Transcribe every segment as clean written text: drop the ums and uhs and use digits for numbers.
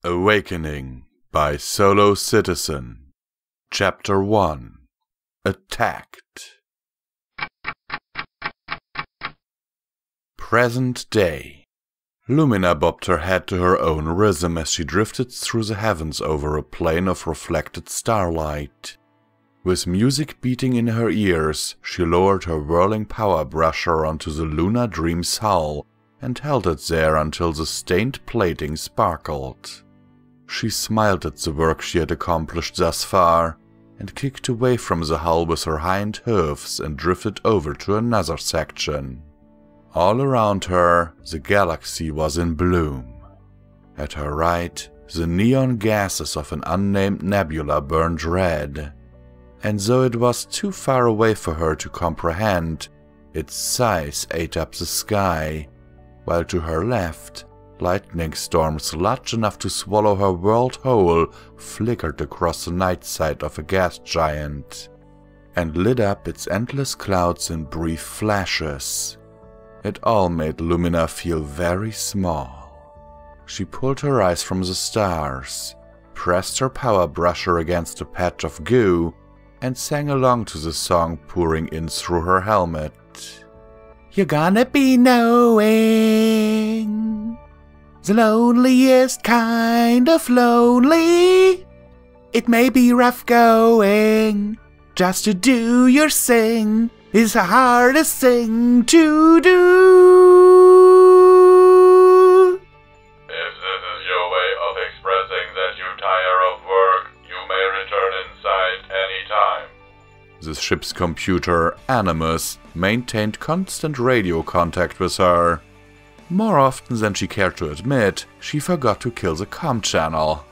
Awakening by Solo Citizen. Chapter 1. Attacked. Present day. Lumina bobbed her head to her own rhythm as she drifted through the heavens over a plain of reflected starlight. With music beating in her ears, she lowered her whirling power brusher onto the Luna Dream's hull and held it there until the stained plating sparkled. She smiled at the work she had accomplished thus far, and kicked away from the hull with her hind hooves and drifted over to another section. All around her, the galaxy was in bloom. At her right, the neon gases of an unnamed nebula burned red, and though it was too far away for her to comprehend, its size ate up the sky, while to her left, lightning storms large enough to swallow her world whole flickered across the night side of a gas giant, and lit up its endless clouds in brief flashes. It all made Lumina feel very small. She pulled her eyes from the stars, pressed her power brusher against a patch of goo, and sang along to the song pouring in through her helmet. You're gonna be knowing the loneliest kind of lonely. It may be rough going, just to do your thing is the hardest thing to do. If this is your way of expressing that you tire of work, you may return inside any time. The ship's computer, Animus, maintained constant radio contact with her. More often than she cared to admit, she forgot to kill the comm channel.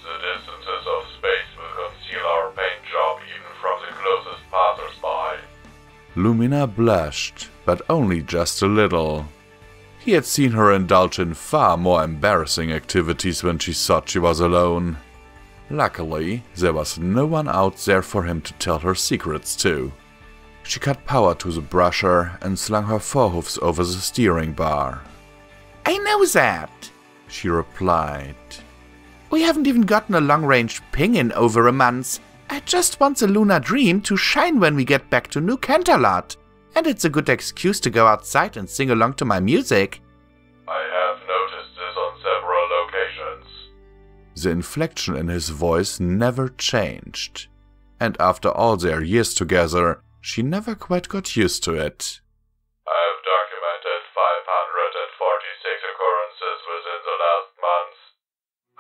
The distances of space will conceal our paint job even from the closest passers-by. Lumina blushed, but only just a little. He had seen her indulge in far more embarrassing activities when she thought she was alone. Luckily, there was no one out there for him to tell her secrets to. She cut power to the brusher and slung her forehoofs over the steering bar. I know that, she replied. We haven't even gotten a long-range ping in over a month. I just want the Lunar Dream to shine when we get back to New Canterlot, and it's a good excuse to go outside and sing along to my music. I have noticed this on several locations. The inflection in his voice never changed, and after all their years together, she never quite got used to it. I have documented 546 occurrences within the last month.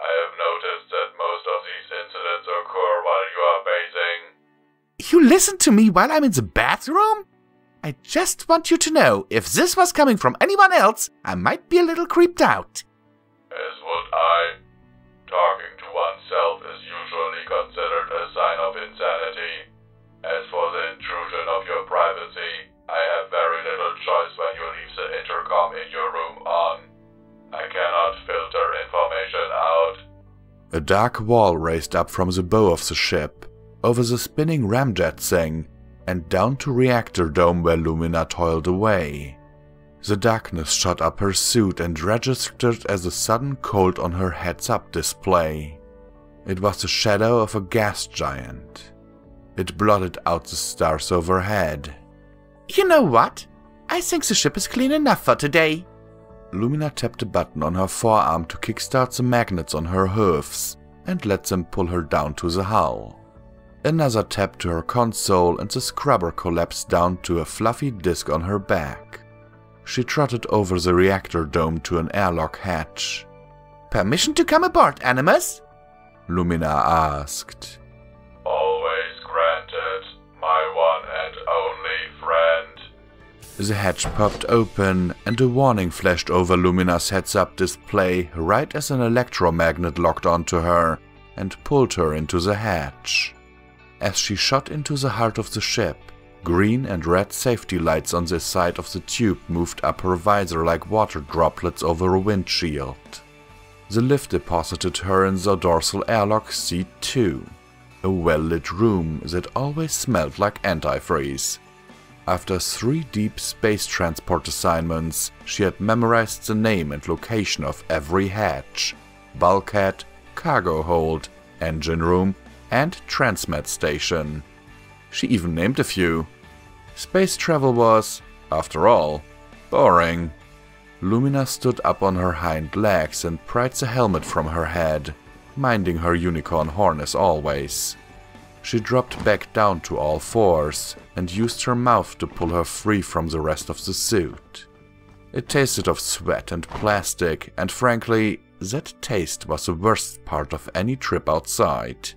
I have noticed that most of these incidents occur while you are bathing. You listen to me while I'm in the bathroom? I just want you to know, if this was coming from anyone else, I might be a little creeped out. As would I. Talking to oneself is usually considered a sign of insanity. As for the intrusion of your privacy, I have very little choice when you leave the intercom in your room on. I cannot filter information out. A dark wall raised up from the bow of the ship, over the spinning ramjet thing, and down to reactor dome where Lumina toiled away. The darkness shot up her suit and registered as a sudden cold on her heads-up display. It was the shadow of a gas giant. It blotted out the stars overhead. You know what? I think the ship is clean enough for today. Lumina tapped a button on her forearm to kickstart the magnets on her hooves and let them pull her down to the hull. Another tap to her console and the scrubber collapsed down to a fluffy disc on her back. She trotted over the reactor dome to an airlock hatch. Permission to come aboard, Animus? Lumina asked. Always granted, my one and only friend. The hatch popped open, and a warning flashed over Lumina's heads-up display right as an electromagnet locked onto her and pulled her into the hatch. As she shot into the heart of the ship, green and red safety lights on the side of the tube moved up her visor like water droplets over a windshield. The lift deposited her in the dorsal airlock seat 2, a well-lit room that always smelled like antifreeze. After 3 deep space transport assignments, she had memorized the name and location of every hatch, bulkhead, cargo hold, engine room, and transmat station. She even named a few. Space travel was, after all, boring. Lumina stood up on her hind legs and pried the helmet from her head, minding her unicorn horn as always. She dropped back down to all fours and used her mouth to pull her free from the rest of the suit. It tasted of sweat and plastic, and frankly, that taste was the worst part of any trip outside.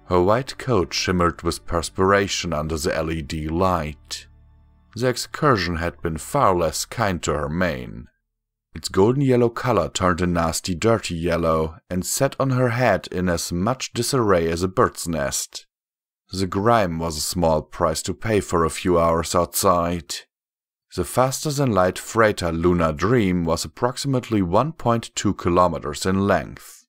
Her white coat shimmered with perspiration under the LED light. The excursion had been far less kind to her mane. Its golden yellow color turned a nasty dirty yellow and sat on her head in as much disarray as a bird's nest. The grime was a small price to pay for a few hours outside. The faster-than-light freighter Lunar Dream was approximately 1.2 kilometers in length.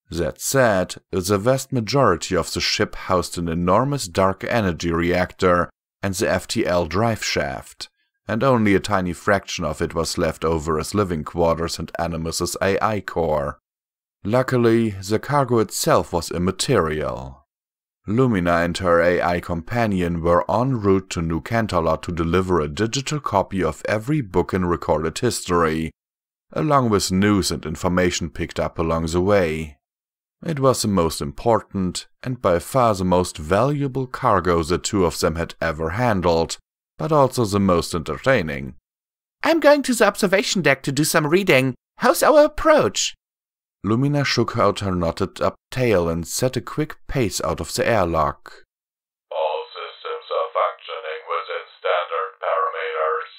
That said, the vast majority of the ship housed an enormous dark energy reactor and the FTL drive shaft, and only a tiny fraction of it was left over as living quarters and Animus's AI core. Luckily, the cargo itself was immaterial. Lumina and her AI companion were en route to New Canterlot to deliver a digital copy of every book in recorded history, along with news and information picked up along the way. It was the most important, and by far the most valuable cargo the two of them had ever handled, but also the most entertaining. I'm going to the observation deck to do some reading. How's our approach? Lumina shook out her knotted-up tail and set a quick pace out of the airlock. All systems are functioning within standard parameters.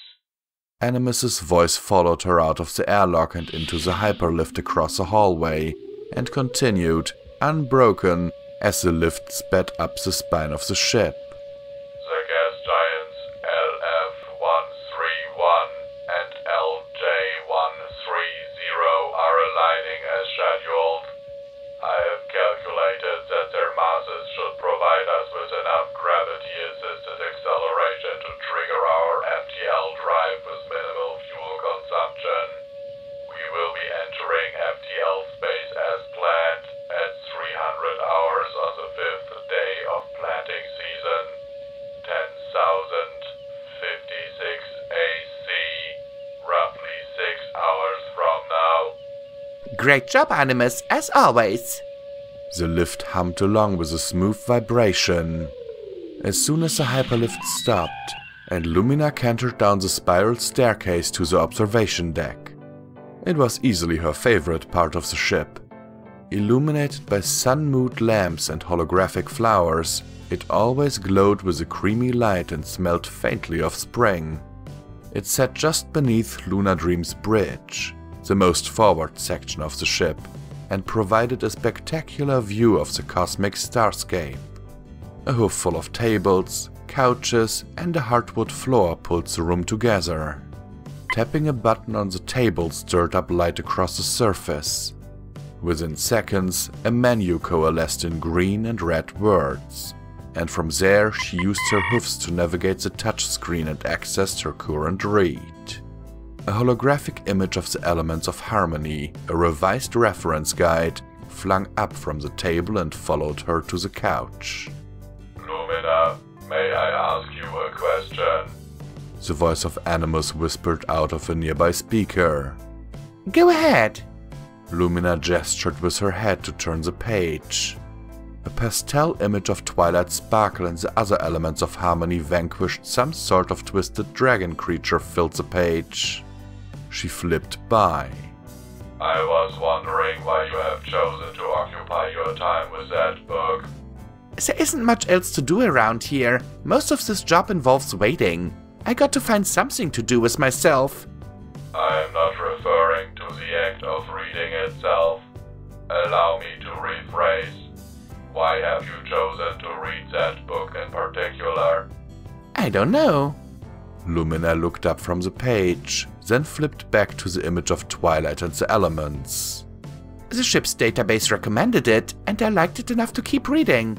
Animus's voice followed her out of the airlock and into the hyperlift across the hallway, and continued, unbroken, as the lift sped up the spine of the ship. The gas giants LF-131 and LJ-130 are aligning as scheduled. I have calculated that their masses should provide us with enough gravity-assisted acceleration to trigger our FTL drive with minimal fuel consumption. We will be entering FTL space as planned at 300 hours on the 5th day of planting season, 10,056 AC, roughly 6 hours from now. Great job, Animus, as always. The lift hummed along with a smooth vibration. As soon as the hyperlift stopped, and Lumina cantered down the spiral staircase to the observation deck. It was easily her favorite part of the ship. Illuminated by sun-mood lamps and holographic flowers, it always glowed with a creamy light and smelled faintly of spring. It sat just beneath Lunar Dream's bridge, the most forward section of the ship, and provided a spectacular view of the cosmic starscape. A hoof full of tables, couches, and a hardwood floor pulled the room together. Tapping a button on the table stirred up light across the surface. Within seconds, a menu coalesced in green and red words, and from there she used her hoofs to navigate the touchscreen and accessed her current read. A holographic image of the elements of harmony, a revised reference guide, flung up from the table and followed her to the couch. Lumina, may I ask you a question? The voice of Animus whispered out of a nearby speaker. Go ahead. Lumina gestured with her head to turn the page. A pastel image of Twilight Sparkle and the other elements of harmony vanquished some sort of twisted dragon creature filled the page. She flipped by. I was wondering why you have chosen to occupy your time with that book. There isn't much else to do around here. Most of this job involves waiting. I got to find something to do with myself. I am not referring to the act of reading itself. Allow me to rephrase. Why have you chosen to read that book in particular? I don't know. Lumina looked up from the page, then flipped back to the image of Twilight and the elements. The ship's database recommended it, and I liked it enough to keep reading.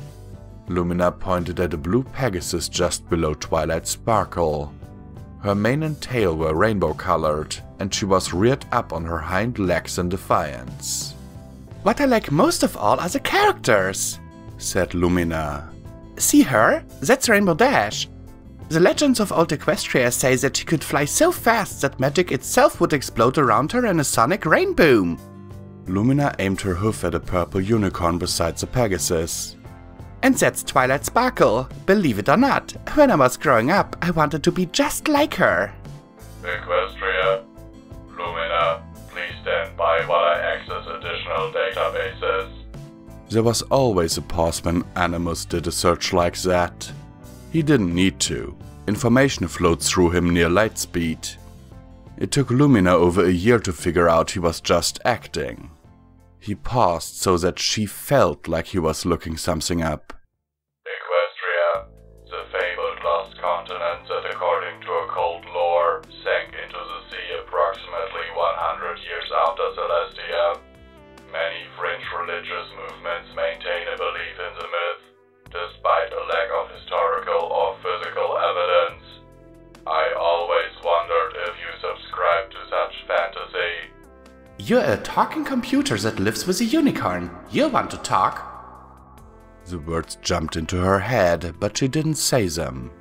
Lumina pointed at a blue Pegasus just below Twilight Sparkle. Her mane and tail were rainbow-colored, and she was reared up on her hind legs in defiance. What I like most of all are the characters, said Lumina. See her? That's Rainbow Dash. The legends of old Equestria say that she could fly so fast that magic itself would explode around her in a sonic rain boom. Lumina aimed her hoof at a purple unicorn beside the Pegasus. And that's Twilight Sparkle. Believe it or not, when I was growing up, I wanted to be just like her. Equestria, Lumina, please stand by while I access additional databases. There was always a pause when Animus did a search like that. He didn't need to. Information flowed through him near light speed. It took Lumina over a year to figure out he was just acting. He paused so that she felt like he was looking something up. Equestria, the fabled lost continent that according to occult lore sank into the sea approximately 100 years after Celestia. Many fringe religious movements maintain a belief in the myth, despite a lack of historical or physical evidence. I always wondered if you subscribe to such fantasy. You're a talking computer that lives with a unicorn. You want to talk? The words jumped into her head, but she didn't say them.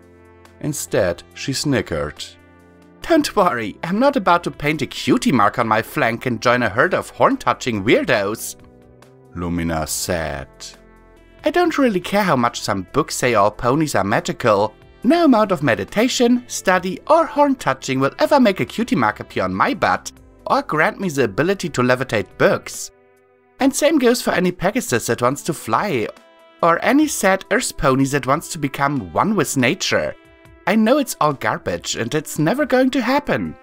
Instead, she snickered. Don't worry, I'm not about to paint a cutie mark on my flank and join a herd of horn-touching weirdos, Lumina said. I don't really care how much some books say all ponies are magical. No amount of meditation, study, or horn-touching will ever make a cutie mark appear on my butt, or grant me the ability to levitate books. And same goes for any Pegasus that wants to fly, or any sad Earth pony that wants to become one with nature. I know it's all garbage and it's never going to happen.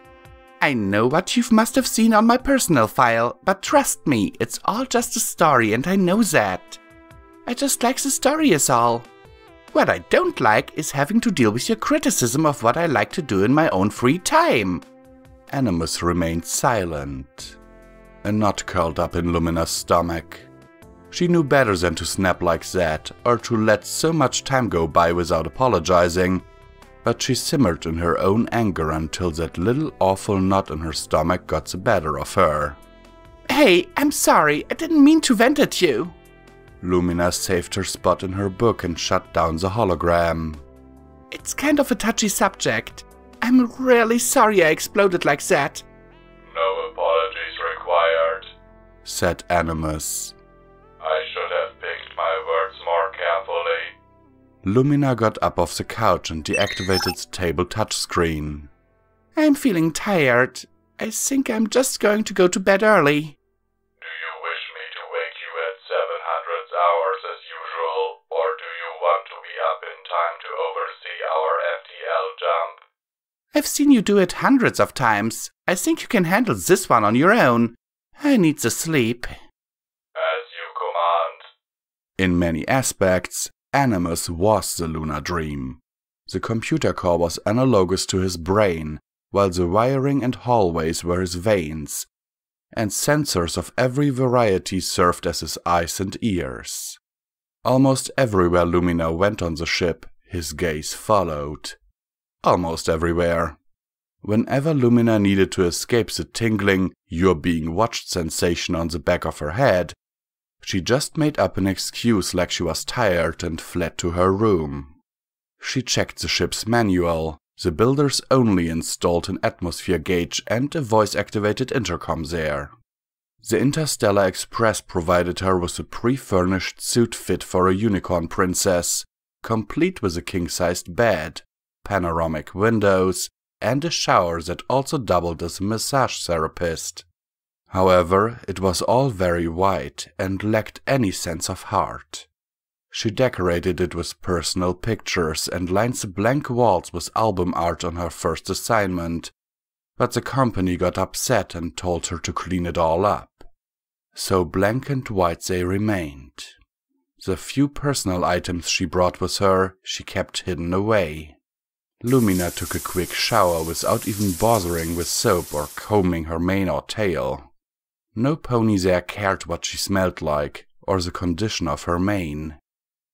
I know what you must have seen on my personal file, but trust me, it's all just a story and I know that. I just like the story is all. What I don't like is having to deal with your criticism of what I like to do in my own free time. Animus remained silent. A knot curled up in Lumina's stomach. She knew better than to snap like that, or to let so much time go by without apologizing, but she simmered in her own anger until that little awful knot in her stomach got the better of her. Hey, I'm sorry, I didn't mean to vent at you. Lumina saved her spot in her book and shut down the hologram. It's kind of a touchy subject. I'm really sorry I exploded like that. No apologies required, said Animus. I should have picked my words more carefully. Lumina got up off the couch and deactivated the table touchscreen. I'm feeling tired. I think I'm just going to go to bed early. Do you wish me to wake you at 700 hours as usual, or do you want to be up in time to oversee our FTL jump? I've seen you do it hundreds of times. I think you can handle this one on your own. I need the sleep. As you command. In many aspects, Animus was the lunar dream. The computer core was analogous to his brain, while the wiring and hallways were his veins, and sensors of every variety served as his eyes and ears. Almost everywhere Lumina went on the ship, his gaze followed. Almost everywhere. Whenever Lumina needed to escape the tingling, "you're being watched" sensation on the back of her head, she just made up an excuse like she was tired and fled to her room. She checked the ship's manual. The builders only installed an atmosphere gauge and a voice-activated intercom there. The Interstellar Express provided her with a pre-furnished suit fit for a unicorn princess, complete with a king-sized bed, panoramic windows, and a shower that also doubled as a massage therapist. However, it was all very white and lacked any sense of heart. She decorated it with personal pictures and lined the blank walls with album art on her first assignment, but the company got upset and told her to clean it all up. So blank and white they remained. The few personal items she brought with her, she kept hidden away. Lumina took a quick shower without even bothering with soap or combing her mane or tail. No pony there cared what she smelled like, or the condition of her mane.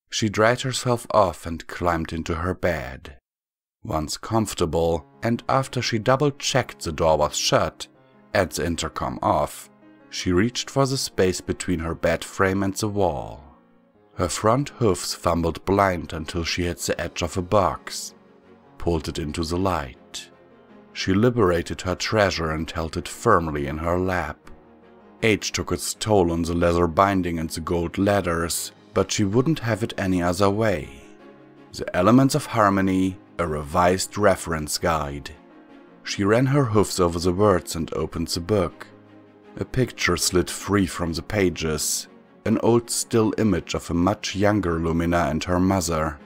She dried herself off and climbed into her bed. Once comfortable, and after she double-checked the door was shut and the intercom off, She reached for the space between her bed frame and the wall. Her front hoofs fumbled blind until she hit the edge of a box, pulled it into the light. She liberated her treasure and held it firmly in her lap. Age took its toll on the leather binding and the gold letters, but she wouldn't have it any other way. The Elements of Harmony, a revised reference guide. She ran her hoofs over the words and opened the book. A picture slid free from the pages, an old still image of a much younger Lumina and her mother.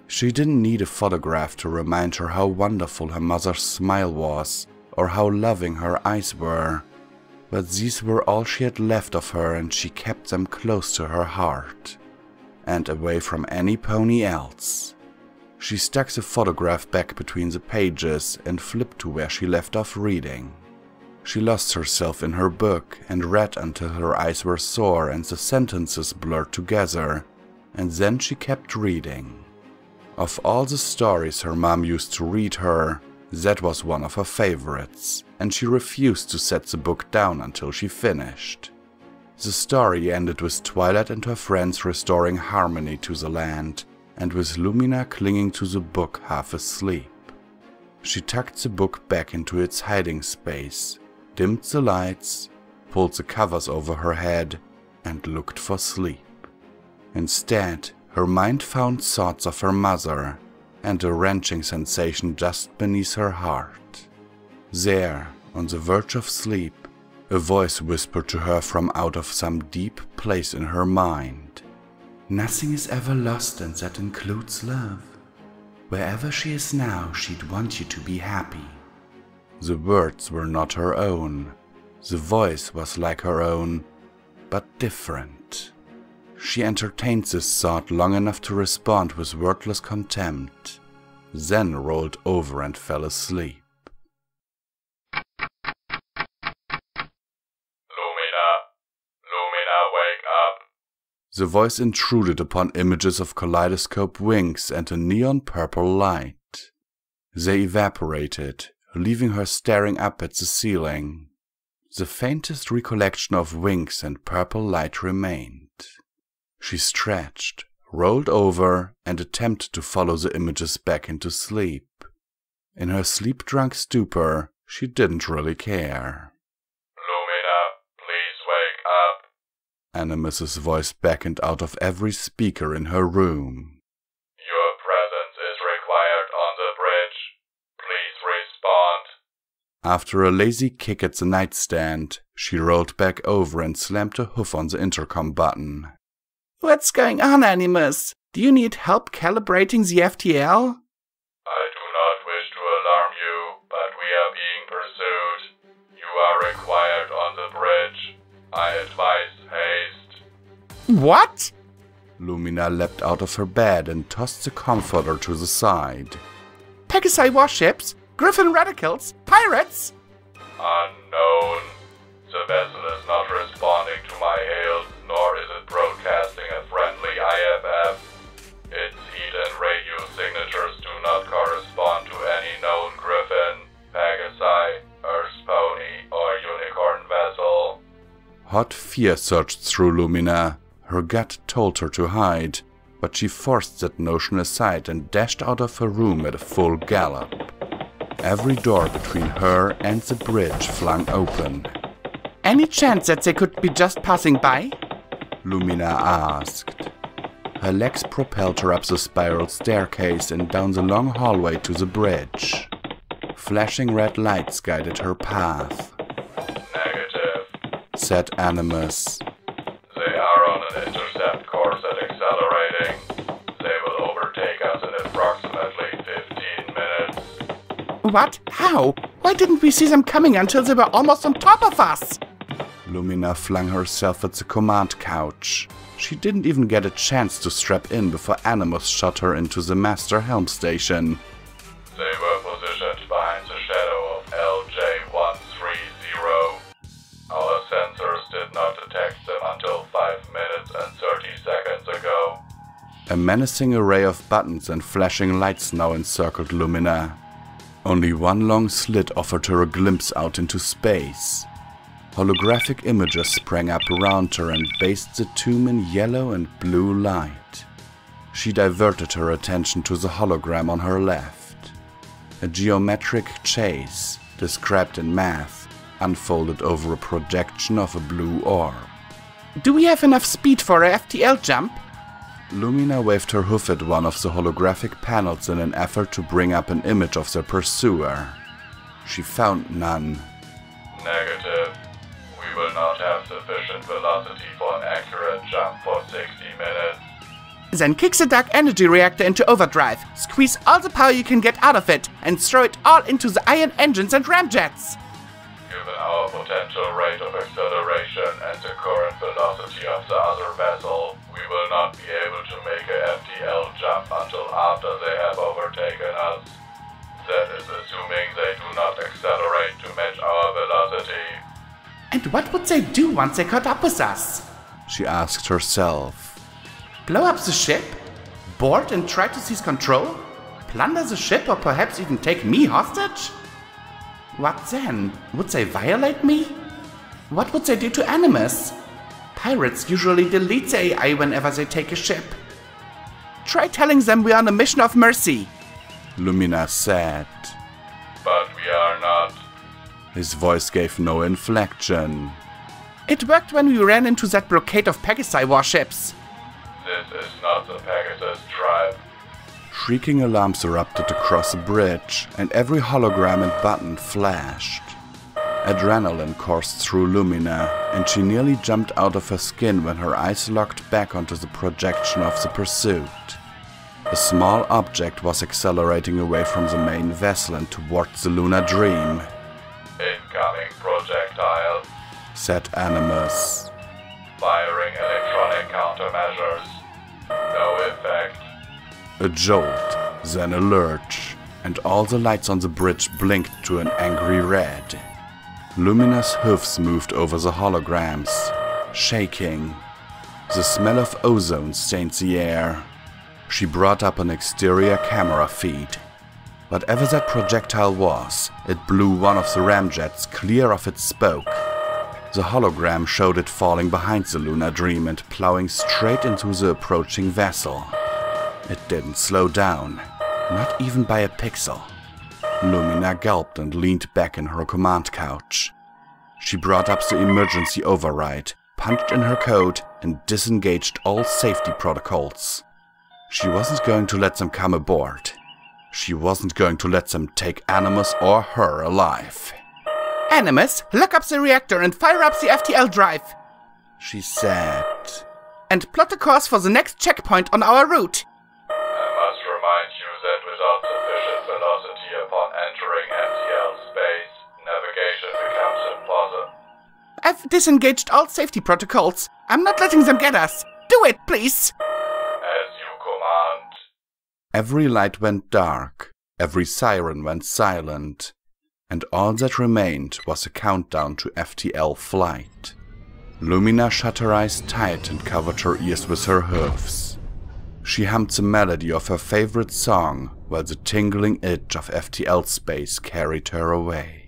She didn't need a photograph to remind her how wonderful her mother's smile was, or how loving her eyes were. But these were all she had left of her, and she kept them close to her heart, and away from any pony else. She stuck the photograph back between the pages and flipped to where she left off reading. She lost herself in her book and read until her eyes were sore and the sentences blurred together, and then she kept reading. Of all the stories her mom used to read her, that was one of her favorites, and she refused to set the book down until she finished. The story ended with Twilight and her friends restoring harmony to the land, and with Lumina clinging to the book half asleep. She tucked the book back into its hiding space, dimmed the lights, pulled the covers over her head, and looked for sleep. Instead, her mind found thoughts of her mother and a wrenching sensation just beneath her heart. There, on the verge of sleep, a voice whispered to her from out of some deep place in her mind. Nothing is ever lost, and that includes love. Wherever she is now, she'd want you to be happy. The words were not her own. The voice was like her own, but different. She entertained this thought long enough to respond with wordless contempt, then rolled over and fell asleep. Lumina, wake up! The voice intruded upon images of kaleidoscope wings and a neon purple light. They evaporated, leaving her staring up at the ceiling. The faintest recollection of wings and purple light remained. She stretched, rolled over, and attempted to follow the images back into sleep. In her sleep-drunk stupor, she didn't really care. Lumina, please wake up! Animus's voice beckoned out of every speaker in her room. Your presence is required on the bridge. Please respond. After a lazy kick at the nightstand, she rolled back over and slammed a hoof on the intercom button. What's going on, Animus? Do you need help calibrating the FTL? I do not wish to alarm you, but we are being pursued. You are required on the bridge. I advise haste. What? Lumina leapt out of her bed and tossed the comforter to the side. Pegasi warships? Griffin radicals? Pirates? Unknown. The vessel is not responding to my hails, nor is it broadcasting a friendly IFF. Its heat and radio signatures do not correspond to any known Griffin, Pegasi, Earth's Pony, or Unicorn vessel. Hot fear surged through Lumina. Her gut told her to hide, but she forced that notion aside and dashed out of her room at a full gallop. Every door between her and the bridge flung open. Any chance that they could be just passing by? Lumina asked. Her legs propelled her up the spiral staircase and down the long hallway to the bridge. Flashing red lights guided her path. Negative, said Animus. They are on an intercept course and accelerating. They will overtake us in approximately 15 minutes. What? How? Why didn't we see them coming until they were almost on top of us? Lumina flung herself at the command couch. She didn't even get a chance to strap in before Animus shot her into the master helm station. They were positioned behind the shadow of LJ-130. Our sensors did not detect them until 5 minutes and 30 seconds ago. A menacing array of buttons and flashing lights now encircled Lumina. Only one long slit offered her a glimpse out into space. Holographic images sprang up around her and bathed the tomb in yellow and blue light. She diverted her attention to the hologram on her left. A geometric chase, described in math, unfolded over a projection of a blue orb. Do we have enough speed for a FTL jump? Lumina waved her hoof at one of the holographic panels in an effort to bring up an image of their pursuer. She found none. Negative. We will not have sufficient velocity for an accurate jump for 60 minutes. Then kick the dark energy reactor into overdrive, squeeze all the power you can get out of it, and throw it all into the ion engines and ramjets. Given our potential rate of acceleration and the current velocity of the other vessel, we will not be able to make a FTL jump until after they have overtaken us. That is assuming they do not accelerate to match our velocity. And what would they do once they caught up with us? She asked herself. Blow up the ship? Board and try to seize control? Plunder the ship or perhaps even take me hostage? What then? Would they violate me? What would they do to Animus? Pirates usually delete the AI whenever they take a ship. Try telling them we're on a mission of mercy, Lumina said. But we are not. His voice gave no inflection. It worked when we ran into that brocade of Pegasi warships. This is not the Pegasus tribe. Shrieking alarms erupted across the bridge, and every hologram and button flashed. Adrenaline coursed through Lumina, and she nearly jumped out of her skin when her eyes locked back onto the projection of the pursuit. A small object was accelerating away from the main vessel and towards the Lunar Dream. Incoming projectile. Said Animus. Firing electronic countermeasures. No effect. A jolt, then a lurch, and all the lights on the bridge blinked to an angry red. Lumina's hoofs moved over the holograms, shaking. The smell of ozone stained the air. She brought up an exterior camera feed. Whatever that projectile was, it blew one of the ramjets clear of its spoke. The hologram showed it falling behind the Lunar Dream and plowing straight into the approaching vessel. It didn't slow down, not even by a pixel. Lumina gulped and leaned back in her command couch. She brought up the emergency override, punched in her code, and disengaged all safety protocols. She wasn't going to let them come aboard. She wasn't going to let them take Animus or her alive. Animus, lock up the reactor and fire up the FTL drive, she said. And plot a course for the next checkpoint on our route. I must remind you that without sufficient velocity upon entering FTL space, navigation becomes impossible. I've disengaged all safety protocols. I'm not letting them get us. Do it, please. As you command. Every light went dark, every siren went silent, and all that remained was a countdown to FTL flight. Lumina shut her eyes tight and covered her ears with her hoofs. She hummed the melody of her favorite song while the tingling itch of FTL space carried her away.